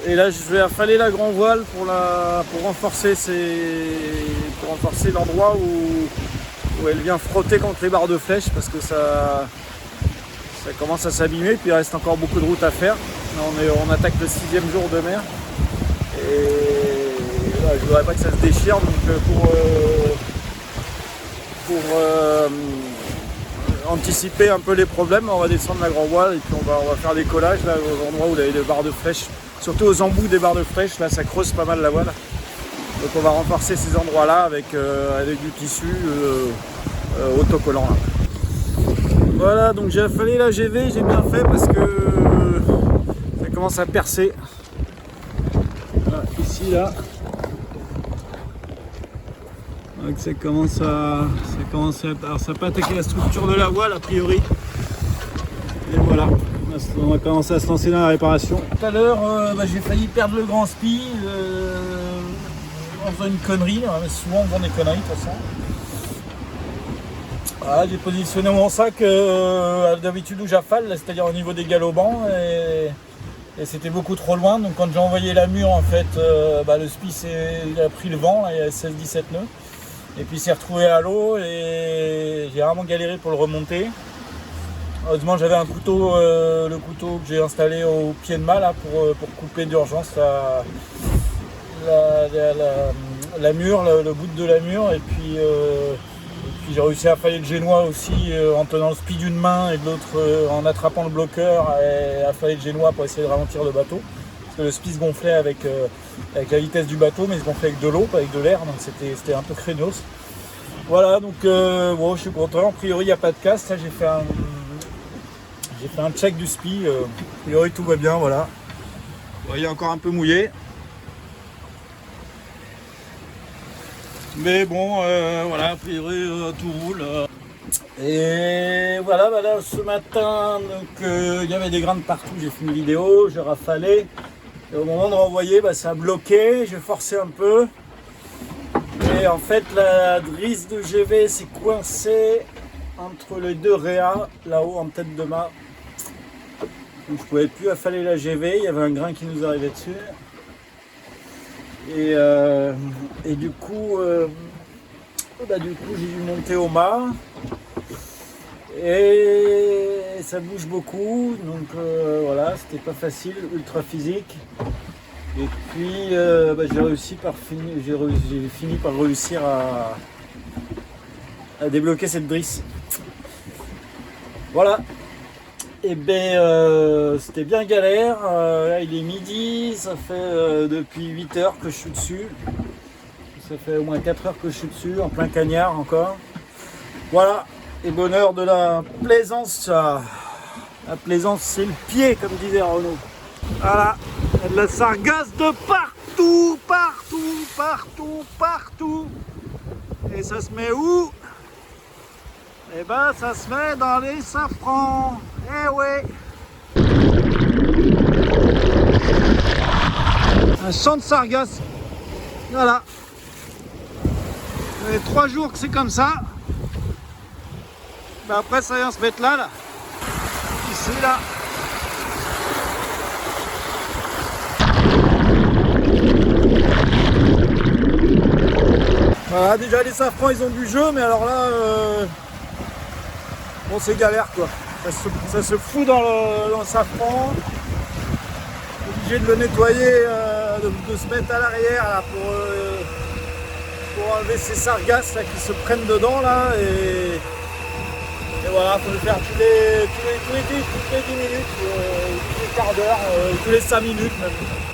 Et là je vais affaler la grand voile pour renforcer l'endroit où elle vient frotter contre les barres de flèche, parce que ça commence à s'abîmer, puis il reste encore beaucoup de route à faire. Là, on attaque le 6e jour de mer et là, je voudrais pas que ça se déchire, donc pour anticiper un peu les problèmes, on va descendre la grand voile et puis on va faire des collages là, aux endroits où il y a des barres de flèche, surtout aux embouts des barres de flèche, là ça creuse pas mal la voile. Donc on va renforcer ces endroits là avec du tissu autocollant là. Voilà, donc j'ai affalé la GV, j'ai bien fait parce que ça commence à percer. Voilà, ici là. Donc ça commence à alors ça n'a pas attaqué la structure de la voile a priori. Et voilà, on va commencer à se lancer dans la réparation. Tout à l'heure, j'ai failli perdre le grand spi en faisant une connerie. Souvent on vend des conneries de toute façon. Voilà, j'ai positionné mon sac d'habitude où j'affale, c'est-à-dire au niveau des galopants, et c'était beaucoup trop loin. Donc quand j'ai envoyé la mure, en fait, le spi il a pris le vent, là, il y a 16-17 nœuds. Et puis il s'est retrouvé à l'eau et j'ai vraiment galéré pour le remonter. Heureusement j'avais un couteau, le couteau que j'ai installé au pied de mât là, pour couper d'urgence la mure, le bout de la mure. Et puis j'ai réussi à affaler le génois aussi en tenant le spi d'une main et de l'autre en attrapant le bloqueur, et affaler le génois pour essayer de ralentir le bateau. Parce que le spi se gonflait avec la vitesse du bateau, mais il se gonflait avec de l'eau, pas avec de l'air, donc c'était un peu craignos. Voilà, donc bon, je suis content. A priori il n'y a pas de casse. Là j'ai fait un check du spi, a priori tout va bien, voilà. Vous voyez, encore un peu mouillé. Mais bon, voilà, a priori tout roule. Et voilà, ce matin, donc il y avait des grains de partout, j'ai fait une vidéo, j'ai rafalé. Et au moment de renvoyer, ça a bloqué, j'ai forcé un peu. Et en fait, la drisse de GV s'est coincée entre les deux réas, là-haut en tête de mât. Donc je ne pouvais plus affaler la GV, il y avait un grain qui nous arrivait dessus. Et du coup, j'ai dû monter au mât. Et ça bouge beaucoup, donc voilà, c'était pas facile, ultra physique. Et puis j'ai fini par réussir à débloquer cette drisse. Voilà. Et c'était bien galère. Là il est midi, ça fait depuis 8 heures que je suis dessus. Ça fait au moins 4 heures que je suis dessus, en plein cagnard encore. Voilà. Et bonheur de la plaisance. La plaisance, c'est le pied, comme disait Renaud. Voilà, il y a de la sargasse de partout, partout, partout, partout. Et ça se met où? Eh ben, ça se met dans les safrans. Eh ouais. Un champ de sargasse. Voilà. Ça fait 3 jours que c'est comme ça. Après ça vient se mettre là. Ici là. Voilà, déjà les safrans ils ont du jeu, mais alors là bon, c'est galère quoi. Ça se fout dans le safran. Obligé de le nettoyer, de se mettre à l'arrière là, pour enlever ces sargasses là, qui se prennent dedans là. Et voilà, il faut le faire tous les 10 minutes, tous les quarts d'heure, tous les 5 minutes même.